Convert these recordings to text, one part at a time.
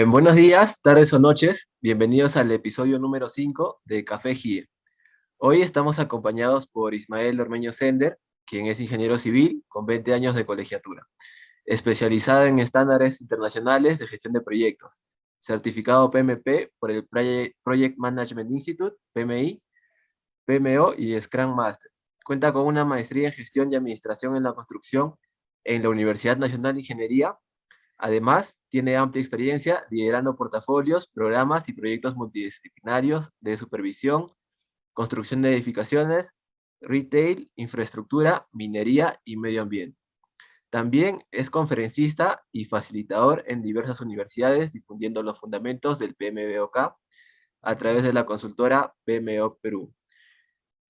Buenos días, tardes o noches. Bienvenidos al episodio número 5 de Café GIE. Hoy estamos acompañados por Ismael Ormeño Sender, quien es ingeniero civil con 20 años de colegiatura, especializado en estándares internacionales de gestión de proyectos, certificado PMP por el Project Management Institute, PMI, PMO y Scrum Master. Cuenta con una maestría en gestión y administración en la construcción en la Universidad Nacional de Ingeniería. Además, tiene amplia experiencia liderando portafolios, programas y proyectos multidisciplinarios de supervisión, construcción de edificaciones, retail, infraestructura, minería y medio ambiente. También es conferencista y facilitador en diversas universidades difundiendo los fundamentos del PMBOK a través de la consultora PMO Perú.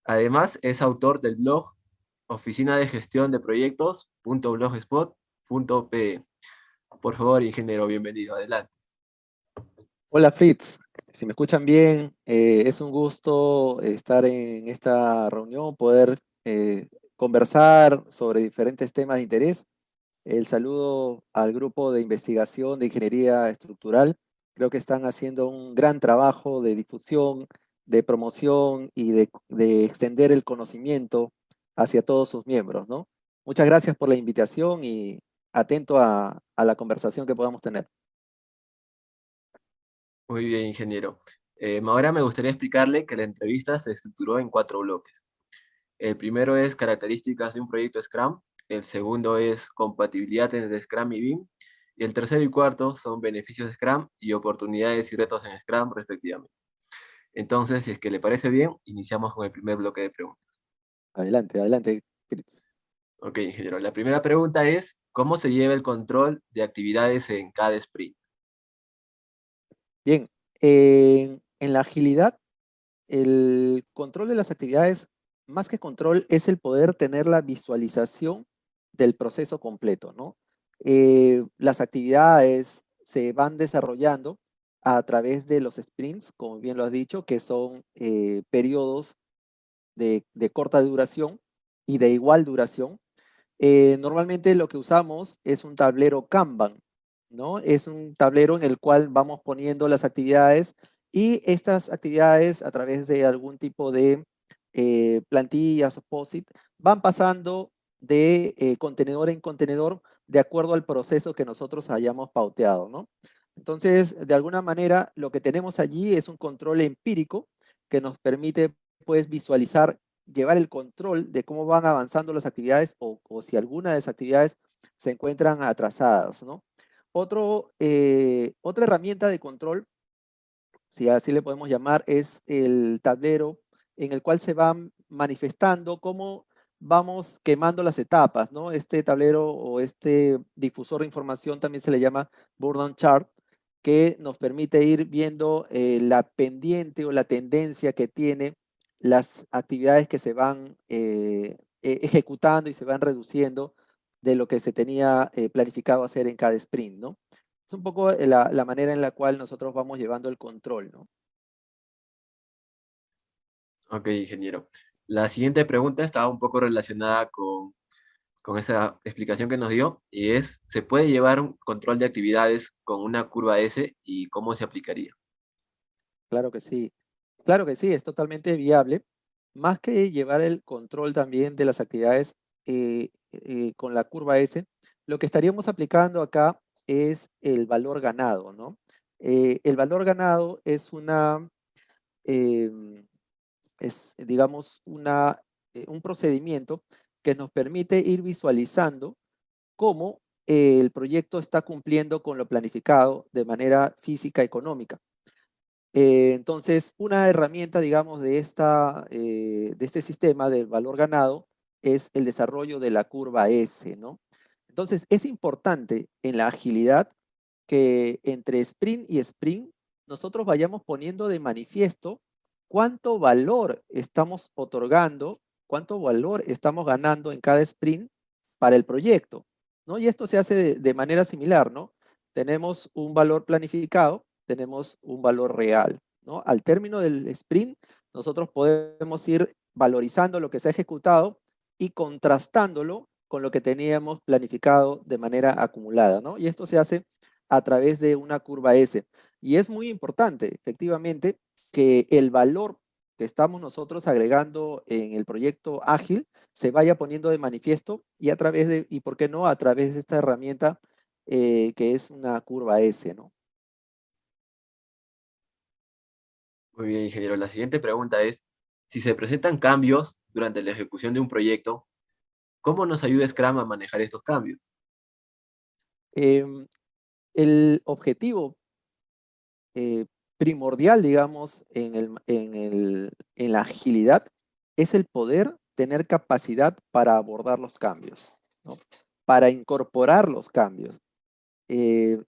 Además, es autor del blog Oficina de Gestión de Proyectos.blogspot.pe. Por favor, ingeniero, bienvenido. Adelante. Hola Fritz, si me escuchan bien, es un gusto estar en esta reunión, poder conversar sobre diferentes temas de interés. El saludo al grupo de investigación de ingeniería estructural. Creo que están haciendo un gran trabajo de difusión, de promoción y de extender el conocimiento hacia todos sus miembros, ¿no? Muchas gracias por la invitación y atento a la conversación que podamos tener. Muy bien, ingeniero. Ahora me gustaría explicarle que la entrevista se estructuró en 4 bloques. El primero es características de un proyecto Scrum, el segundo es compatibilidad entre Scrum y BIM, y el tercero y cuarto son beneficios de Scrum y oportunidades y retos en Scrum, respectivamente. Entonces, si es que le parece bien, iniciamos con el primer bloque de preguntas. Adelante, adelante, Fritz. Ok, ingeniero. La primera pregunta es, ¿cómo se lleva el control de actividades en cada sprint? Bien, en la agilidad, el control de las actividades, más que control, es el poder tener la visualización del proceso completo, ¿no? Las actividades se van desarrollando a través de los sprints, como bien lo has dicho, que son periodos de corta duración y de igual duración. Normalmente lo que usamos es un tablero Kanban, ¿no? Es un tablero en el cual vamos poniendo las actividades y estas actividades a través de algún tipo de plantillas o POSIT van pasando de contenedor en contenedor de acuerdo al proceso que nosotros hayamos pauteado, ¿no? Entonces, de alguna manera, lo que tenemos allí es un control empírico que nos permite, pues, visualizar, llevar el control de cómo van avanzando las actividades o si alguna de las actividades se encuentran atrasadas, ¿no? Otra herramienta de control, si así le podemos llamar, es el tablero en el cual se van manifestando cómo vamos quemando las etapas, ¿no? Este tablero o este difusor de información también se le llama burn chart, que nos permite ir viendo la pendiente o la tendencia que tiene las actividades que se van ejecutando y se van reduciendo de lo que se tenía planificado hacer en cada sprint, ¿no? Es un poco la manera en la cual nosotros vamos llevando el control, ¿no? Ok, ingeniero. La siguiente pregunta estaba un poco relacionada con esa explicación que nos dio, y es, ¿se puede llevar un control de actividades con una curva S y cómo se aplicaría? Claro que sí. Claro que sí, es totalmente viable. Más que llevar el control también de las actividades con la curva S, lo que estaríamos aplicando acá es el valor ganado, ¿no? El valor ganado es em, digamos, un procedimiento que nos permite ir visualizando cómo el proyecto está cumpliendo con lo planificado de manera física económica. Entonces, una herramienta, digamos, de este sistema del valor ganado es el desarrollo de la curva S, ¿no? Entonces, es importante en la agilidad que entre sprint y sprint nosotros vayamos poniendo de manifiesto cuánto valor estamos otorgando, cuánto valor estamos ganando en cada sprint para el proyecto, ¿no? Y esto se hace de manera similar, ¿no? Tenemos un valor planificado, tenemos un valor real, ¿no? Al término del sprint, nosotros podemos ir valorizando lo que se ha ejecutado y contrastándolo con lo que teníamos planificado de manera acumulada, ¿no? Y esto se hace a través de una curva S. Y es muy importante, efectivamente, que el valor que estamos nosotros agregando en el proyecto ágil se vaya poniendo de manifiesto y a través de, y por qué no, a través de esta herramienta que es una curva S, ¿no? Muy bien, ingeniero. La siguiente pregunta es, si se presentan cambios durante la ejecución de un proyecto, ¿cómo nos ayuda Scrum a manejar estos cambios? Em, el objetivo eh, primordial, digamos, en la agilidad es el poder tener capacidad para abordar los cambios, ¿no? Para incorporar los cambios. Eh,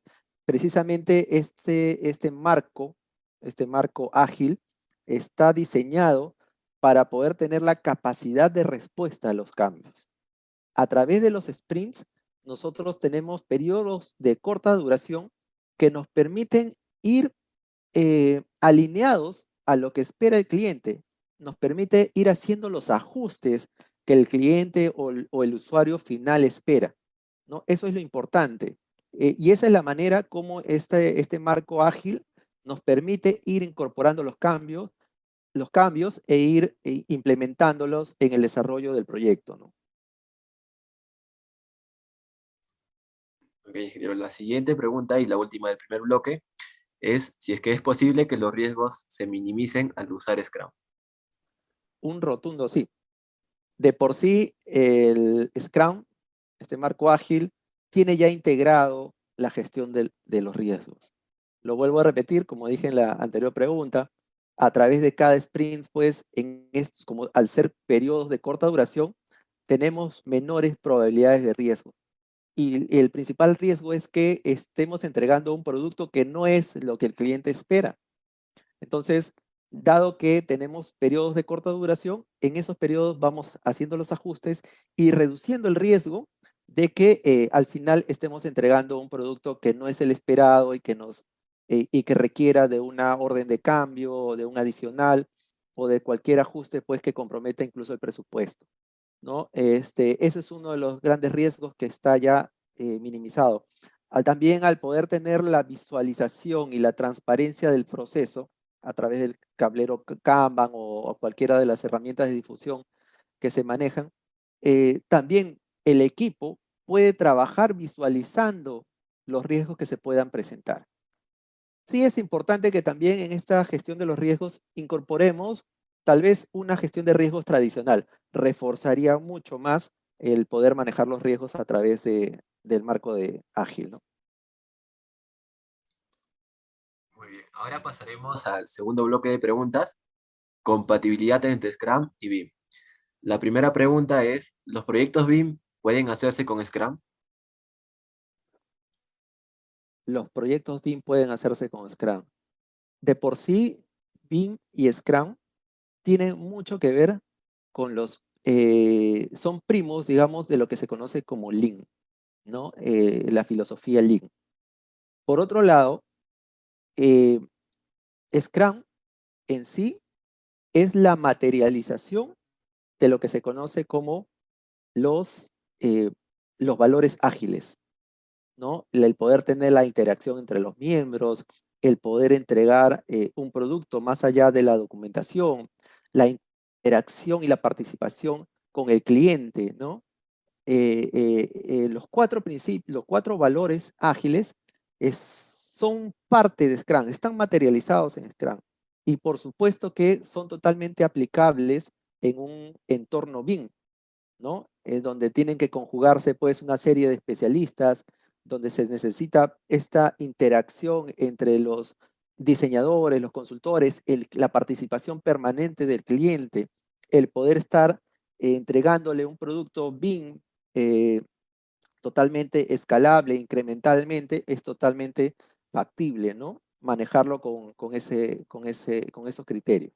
precisamente este marco ágil, está diseñado para poder tener la capacidad de respuesta a los cambios. A través de los sprints, nosotros tenemos periodos de corta duración que nos permiten ir alineados a lo que espera el cliente. Nos permite ir haciendo los ajustes que el cliente o el usuario final espera, ¿no? Eso es lo importante. Y esa es la manera como este marco ágil nos permite ir incorporando los cambios e ir implementándolos en el desarrollo del proyecto, ¿no? Ok, ingeniero. La siguiente pregunta y la última del primer bloque es si es que es posible que los riesgos se minimicen al usar Scrum. Un rotundo sí. De por sí, el Scrum, este marco ágil, tiene ya integrado la gestión de los riesgos. Lo vuelvo a repetir, como dije en la anterior pregunta, a través de cada sprint, pues, en estos, como al ser periodos de corta duración, tenemos menores probabilidades de riesgo. Y el principal riesgo es que estemos entregando un producto que no es lo que el cliente espera. Entonces, dado que tenemos periodos de corta duración, en esos periodos vamos haciendo los ajustes y reduciendo el riesgo de que al final estemos entregando un producto que no es el esperado y que requiera de una orden de cambio o de un adicional o de cualquier ajuste pues que comprometa incluso el presupuesto, ¿no? Ese es uno de los grandes riesgos que está ya minimizado. También al poder tener la visualización y la transparencia del proceso, a través del tablero Kanban o cualquiera de las herramientas de difusión que se manejan, también el equipo puede trabajar visualizando los riesgos que se puedan presentar. Sí es importante que también en esta gestión de los riesgos incorporemos tal vez una gestión de riesgos tradicional. Reforzaría mucho más el poder manejar los riesgos a través del marco de ágil, ¿no? Muy bien. Ahora pasaremos al segundo bloque de preguntas, compatibilidad entre Scrum y BIM. La primera pregunta es, ¿los proyectos BIM pueden hacerse con Scrum? Los proyectos BIM pueden hacerse con Scrum. De por sí, BIM y Scrum tienen mucho que ver con son primos, digamos, de lo que se conoce como Lean, ¿no? La filosofía Lean. Por otro lado, eh, Scrum en sí es la materialización de lo que se conoce como los, eh, los valores ágiles, ¿no? El poder tener la interacción entre los miembros, el poder entregar un producto más allá de la documentación, la interacción y la participación con el cliente, ¿no? Los cuatro principios, los cuatro valores ágiles son parte de Scrum, están materializados en Scrum. Y por supuesto que son totalmente aplicables en un entorno BIM, ¿no? Es donde tienen que conjugarse pues una serie de especialistas, donde se necesita esta interacción entre los diseñadores, los consultores, la participación permanente del cliente, el poder estar entregándole un producto BIM eh, totalmente escalable, incrementalmente, es totalmente factible, ¿no? Manejarlo con esos criterios.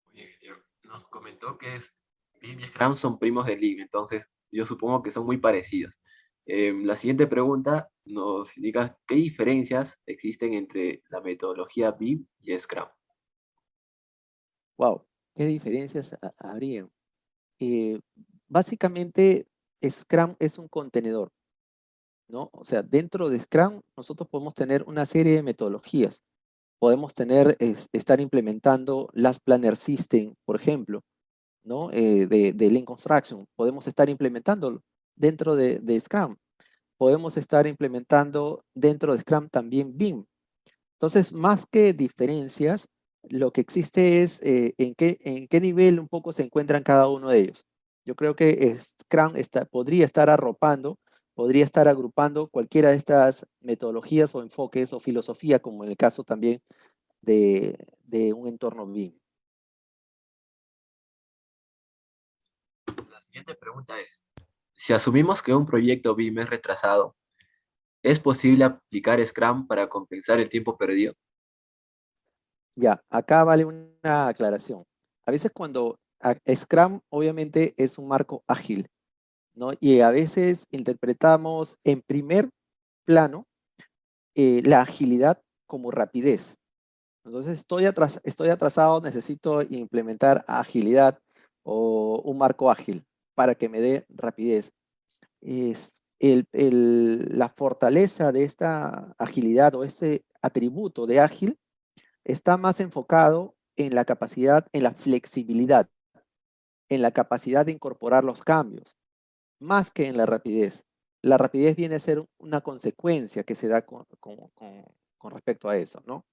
Muy bien, ingeniero. Nos comentó que BIM y Scrum son primos de Lean, entonces yo supongo que son muy parecidos. La siguiente pregunta nos indica qué diferencias existen entre la metodología BIM y Scrum. Wow, ¿qué diferencias habrían? Eh, básicamente, Scrum es un contenedor. ¿no? O sea, dentro de Scrum nosotros podemos tener una serie de metodologías. Podemos tener, estar implementando Last Planner System, por ejemplo, ¿no? De Lean Construction. Podemos estar implementándolo dentro de Scrum. Podemos estar implementando dentro de Scrum también BIM. Entonces, más que diferencias, lo que existe es en qué nivel un poco se encuentran cada uno de ellos. Yo creo que Scrum podría estar arropando, podría estar agrupando cualquiera de estas metodologías o enfoques o filosofía, como en el caso también de un entorno BIM. La siguiente pregunta es, si asumimos que un proyecto BIM es retrasado, ¿es posible aplicar Scrum para compensar el tiempo perdido? Ya, acá vale una aclaración. A veces cuando Scrum obviamente es un marco ágil, ¿no? Y a veces interpretamos en primer plano la agilidad como rapidez. Entonces, estoy atrasado, necesito implementar agilidad o un marco ágil para que me dé rapidez. La fortaleza de esta agilidad o este atributo de ágil está más enfocado en la capacidad, en la flexibilidad, en la capacidad de incorporar los cambios, más que en la rapidez. La rapidez viene a ser una consecuencia que se da con respecto a eso, ¿no?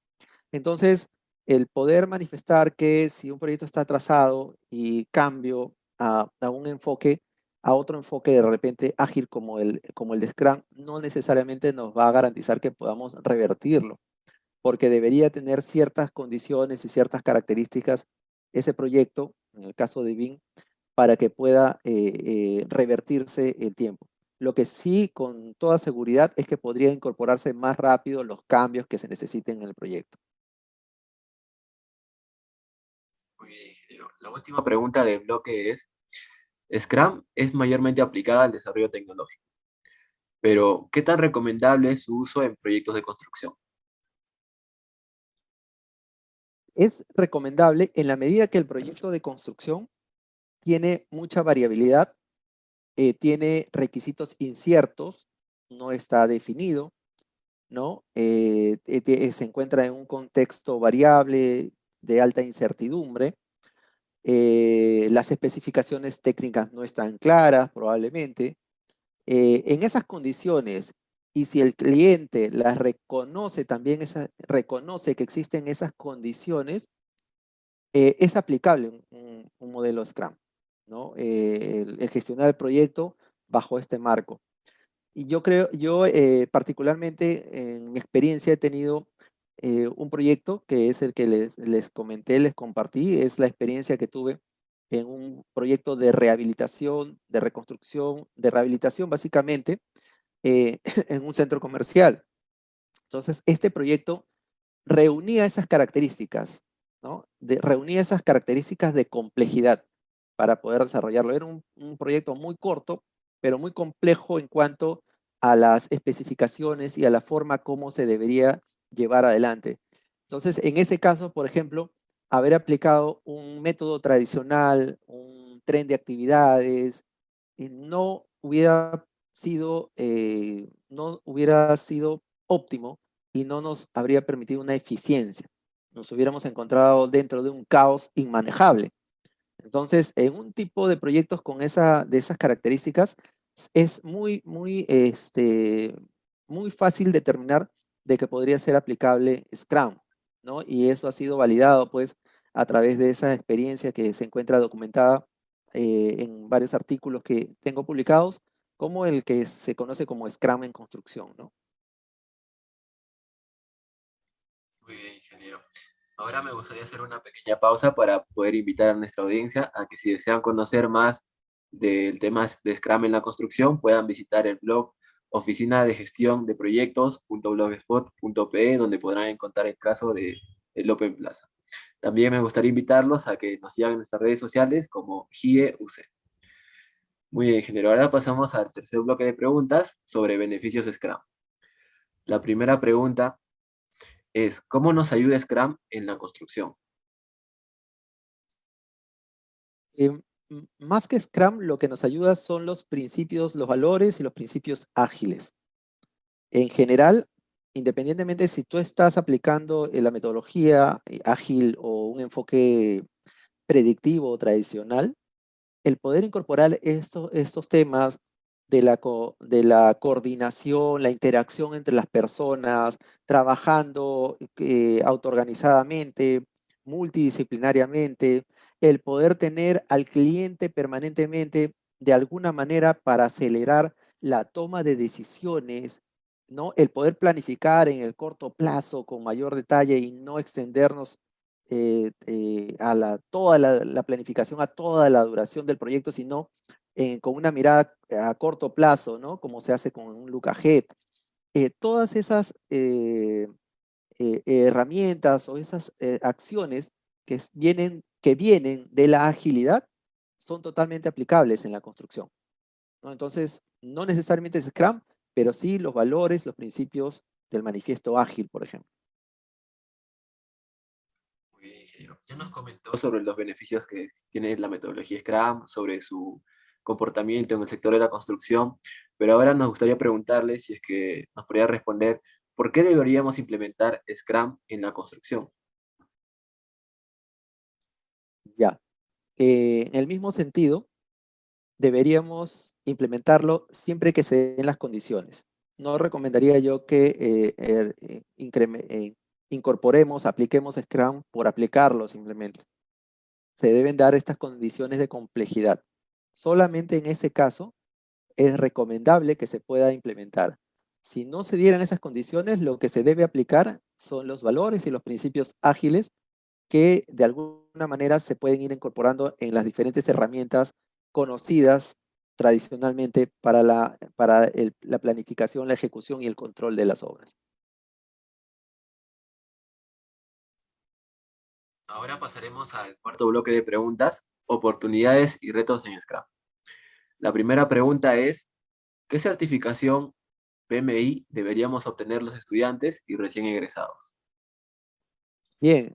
Entonces, el poder manifestar que si un proyecto está atrasado y cambio a un enfoque, a otro enfoque de repente ágil como el de Scrum, no necesariamente nos va a garantizar que podamos revertirlo, porque debería tener ciertas condiciones y ciertas características ese proyecto, en el caso de BIM, para que pueda revertirse el tiempo. Lo que sí, con toda seguridad, es que podría incorporarse más rápido los cambios que se necesiten en el proyecto. Muy bien, ingeniero. La última pregunta del bloque es, Scrum es mayormente aplicada al desarrollo tecnológico, pero ¿qué tan recomendable es su uso en proyectos de construcción? Es recomendable en la medida que el proyecto de construcción tiene mucha variabilidad, tiene requisitos inciertos, no está definido, ¿no? Se encuentra en un contexto variable de alta incertidumbre. Las especificaciones técnicas no están claras, probablemente. En esas condiciones, y si el cliente las reconoce también, reconoce que existen esas condiciones, es aplicable un modelo Scrum, ¿no? El gestionar el proyecto bajo este marco. Y yo particularmente en mi experiencia he tenido un proyecto que es el que les comenté, les compartí, es la experiencia que tuve en un proyecto de rehabilitación, de reconstrucción, de rehabilitación básicamente, en un centro comercial. Entonces, este proyecto reunía esas características, ¿no? Reunía esas características de complejidad para poder desarrollarlo. Era un proyecto muy corto, pero muy complejo en cuanto a las especificaciones y a la forma como se debería llevar adelante. Entonces, en ese caso, por ejemplo, haber aplicado un método tradicional, un tren de actividades, no hubiera sido óptimo y no nos habría permitido una eficiencia. Nos hubiéramos encontrado dentro de un caos inmanejable. Entonces, en un tipo de proyectos de esas características, es muy fácil determinar de que podría ser aplicable Scrum, ¿no? Y eso ha sido validado, pues, a través de esa experiencia que se encuentra documentada en varios artículos que tengo publicados, como el que se conoce como Scrum en construcción, ¿no? Muy bien, ingeniero. Ahora me gustaría hacer una pequeña pausa para poder invitar a nuestra audiencia a que si desean conocer más del tema de Scrum en la construcción, puedan visitar el blog oficina de gestión de proyectos.blogspot.pe, donde podrán encontrar el caso de el Open Plaza. También me gustaría invitarlos a que nos sigan en nuestras redes sociales como GIEUC. Muy bien, ingeniero. Ahora pasamos al tercer bloque de preguntas sobre beneficios de Scrum. La primera pregunta es, ¿cómo nos ayuda Scrum en la construcción? Más que Scrum, lo que nos ayuda son los principios, los valores y los principios ágiles. En general, independientemente si tú estás aplicando la metodología ágil o un enfoque predictivo o tradicional, el poder incorporar estos temas de la coordinación, la interacción entre las personas, trabajando autoorganizadamente, multidisciplinariamente, el poder tener al cliente permanentemente de alguna manera para acelerar la toma de decisiones, ¿no? El poder planificar en el corto plazo con mayor detalle y no extendernos a toda la planificación, a toda la duración del proyecto, sino con una mirada a corto plazo, ¿no? Como se hace con un look ahead. Todas esas herramientas o esas acciones que vienen de la agilidad son totalmente aplicables en la construcción, ¿no? Entonces, no necesariamente es Scrum, pero sí los valores, los principios del manifiesto ágil, por ejemplo. Muy bien, ingeniero. Ya nos comentó sobre los beneficios que tiene la metodología Scrum, sobre su comportamiento en el sector de la construcción, pero ahora nos gustaría preguntarle si es que nos podría responder por qué deberíamos implementar Scrum en la construcción. Ya. En el mismo sentido, deberíamos implementarlo siempre que se den las condiciones. No recomendaría yo que incorporemos, apliquemos Scrum por aplicarlo simplemente. Se deben dar estas condiciones de complejidad. Solamente en ese caso es recomendable que se pueda implementar. Si no se dieran esas condiciones, lo que se debe aplicar son los valores y los principios ágiles que de alguna manera se pueden ir incorporando en las diferentes herramientas conocidas tradicionalmente para la planificación, la ejecución y el control de las obras. Ahora pasaremos al cuarto bloque de preguntas, oportunidades y retos en Scrum. La primera pregunta es, ¿qué certificación PMI deberíamos obtener los estudiantes y recién egresados? Bien,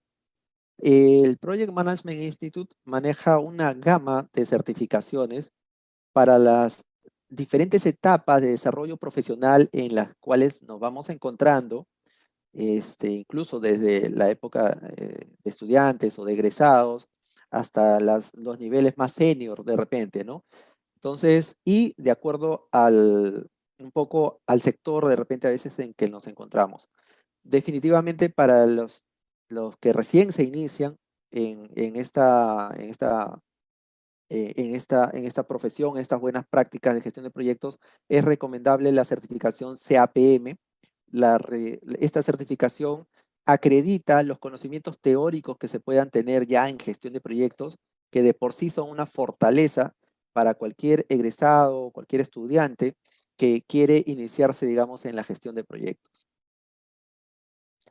el Project Management Institute maneja una gama de certificaciones para las diferentes etapas de desarrollo profesional en las cuales nos vamos encontrando, incluso desde la época de estudiantes o de egresados hasta los niveles más senior de repente, ¿no? Entonces, y de acuerdo un poco al sector de repente a veces en que nos encontramos. Definitivamente para los que recién se inician en esta profesión, estas buenas prácticas de gestión de proyectos, es recomendable la certificación CAPM. Esta certificación acredita los conocimientos teóricos que se puedan tener ya en gestión de proyectos, que de por sí son una fortaleza para cualquier egresado o cualquier estudiante que quiere iniciarse, digamos, en la gestión de proyectos.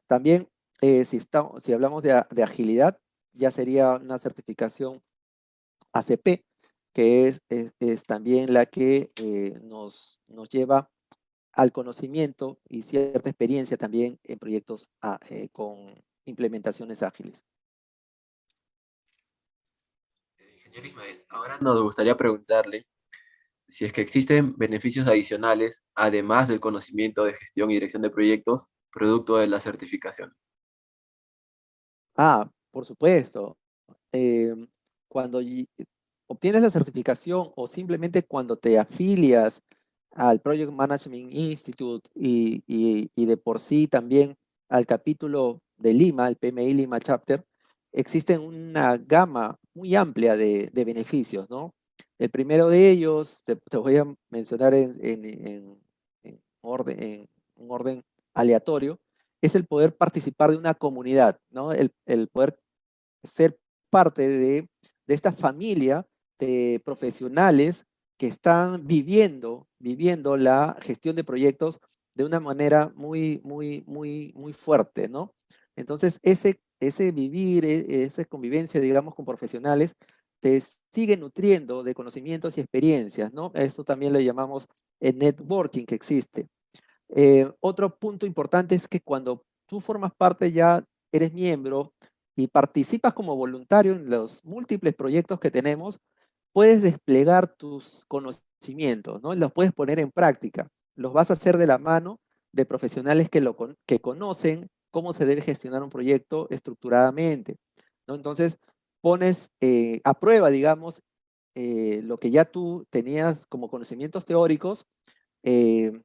También, si hablamos de agilidad, ya sería una certificación ACP, que es también la que nos lleva al conocimiento y cierta experiencia también en proyectos con implementaciones ágiles. Ingeniero Ismael, ahora nos gustaría preguntarle si es que existen beneficios adicionales, además del conocimiento de gestión y dirección de proyectos, producto de la certificación. Por supuesto. eh, cuando obtienes la certificación o simplemente cuando te afilias al Project Management Institute y de por sí también al capítulo de Lima, el PMI Lima Chapter, existen una gama muy amplia de beneficios, ¿no? El primero de ellos, te voy a mencionar en un orden aleatorio, es el poder participar de una comunidad, ¿no? El poder ser parte de esta familia de profesionales que están viviendo la gestión de proyectos de una manera muy fuerte, ¿no? Entonces, ese vivir, esa convivencia, digamos, con profesionales, te sigue nutriendo de conocimientos y experiencias, ¿no? Esto también le llamamos el networking que existe. Otro punto importante es que cuando tú formas parte ya, eres miembro y participas como voluntario en los múltiples proyectos que tenemos, puedes desplegar tus conocimientos, ¿no? Los puedes poner en práctica. Los vas a hacer de la mano de profesionales que conocen cómo se debe gestionar un proyecto estructuradamente, ¿no? Entonces, pones a prueba, digamos, lo que ya tú tenías como conocimientos teóricos, eh,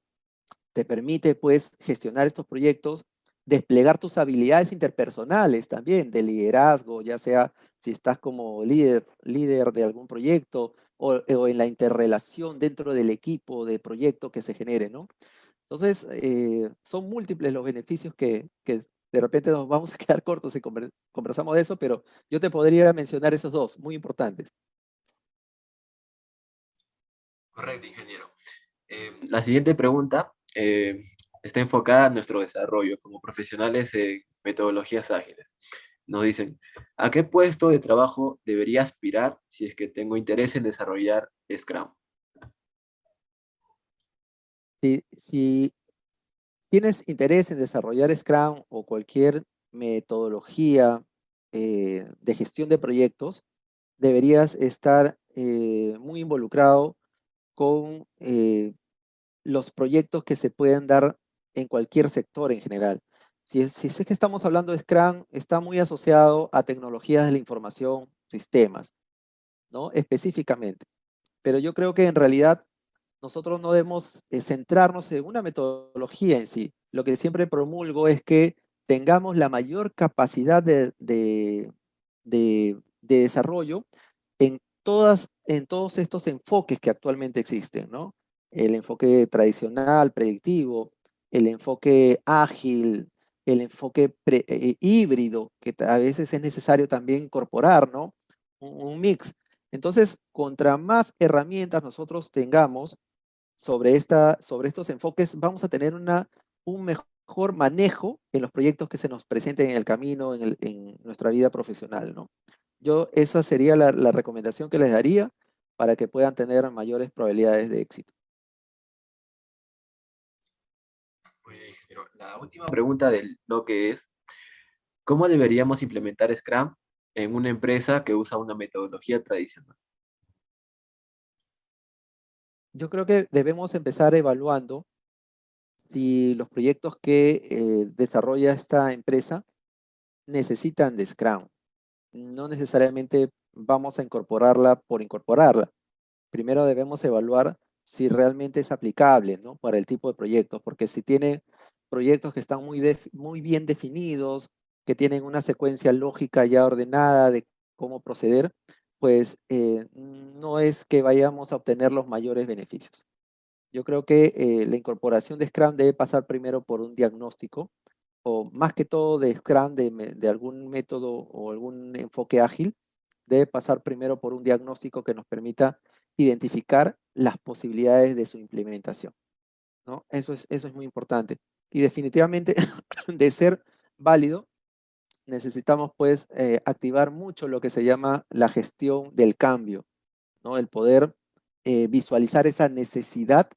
te permite pues gestionar estos proyectos, desplegar tus habilidades interpersonales también de liderazgo, ya sea si estás como líder de algún proyecto o en la interrelación dentro del equipo de proyecto que se genere, ¿no? Entonces, son múltiples los beneficios que de repente nos vamos a quedar cortos si conversamos de eso, pero yo te podría mencionar esos dos, muy importantes. Correcto, ingeniero. La siguiente pregunta está enfocada a nuestro desarrollo como profesionales en metodologías ágiles. Nos dicen, ¿a qué puesto de trabajo debería aspirar si es que tengo interés en desarrollar Scrum? Si tienes interés en desarrollar Scrum o cualquier metodología de gestión de proyectos, deberías estar muy involucrado con los proyectos que se pueden dar en cualquier sector en general. Si es que estamos hablando de Scrum, está muy asociado a tecnologías de la información, sistemas, ¿no? Específicamente. Pero yo creo que en realidad nosotros no debemos centrarnos en una metodología en sí. Lo que siempre promulgo es que tengamos la mayor capacidad de desarrollo en todos estos enfoques que actualmente existen, ¿no? El enfoque tradicional, predictivo, el enfoque ágil, el enfoque híbrido, que a veces es necesario también incorporar, ¿no? Un mix. Entonces, contra más herramientas nosotros tengamos, sobre estos enfoques, vamos a tener un mejor manejo en los proyectos que se nos presenten en el camino, en nuestra vida profesional, ¿no? Esa sería la recomendación que les daría para que puedan tener mayores probabilidades de éxito. Muy bien, ingeniero. La última pregunta del bloque es, ¿cómo deberíamos implementar Scrum en una empresa que usa una metodología tradicional? Yo creo que debemos empezar evaluando si los proyectos que desarrolla esta empresa necesitan de Scrum. No necesariamente vamos a incorporarla por incorporarla. Primero debemos evaluar si realmente es aplicable, ¿no? Para el tipo de proyectos, porque si tiene proyectos que están muy bien definidos, que tienen una secuencia lógica ya ordenada de cómo proceder, pues no es que vayamos a obtener los mayores beneficios. Yo creo que la incorporación de Scrum debe pasar primero por un diagnóstico, o más que todo de Scrum, de algún método o algún enfoque ágil, debe pasar primero por un diagnóstico que nos permita identificar las posibilidades de su implementación, ¿no? Eso es muy importante. Y definitivamente, de ser válido, necesitamos pues activar mucho lo que se llama la gestión del cambio, ¿no? El poder visualizar esa necesidad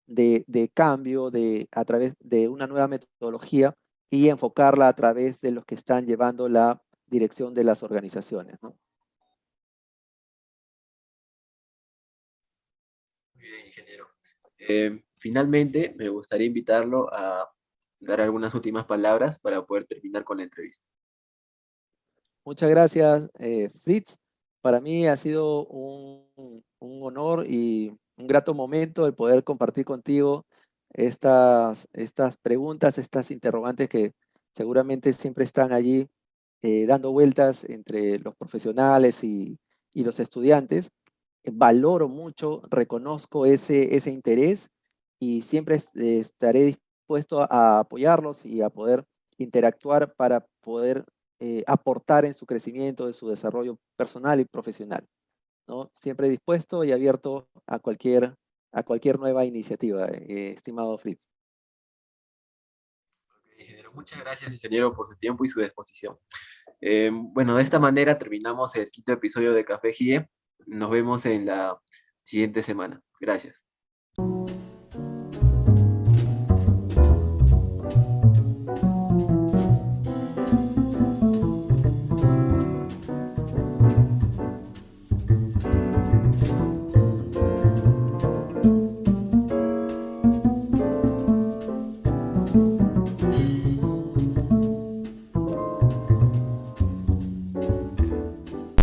de cambio a través de una nueva metodología y enfocarla a través de los que están llevando la dirección de las organizaciones, ¿no? Muy bien, ingeniero. Finalmente, me gustaría invitarlo a dar algunas últimas palabras para poder terminar con la entrevista. Muchas gracias, Fritz. Para mí ha sido un honor y un grato momento el poder compartir contigo estas preguntas, estas interrogantes que seguramente siempre están allí dando vueltas entre los profesionales y los estudiantes. Valoro mucho, reconozco ese interés y siempre estaré dispuesto a apoyarlos y a poder interactuar para poder aportar en su crecimiento, en su desarrollo personal y profesional, ¿no? Siempre dispuesto y abierto a cualquier nueva iniciativa, estimado Fritz. Ingeniero, muchas gracias, ingeniero, por su tiempo y su disposición. Bueno, de esta manera terminamos el quinto episodio de Café GIE. Nos vemos en la siguiente semana. Gracias.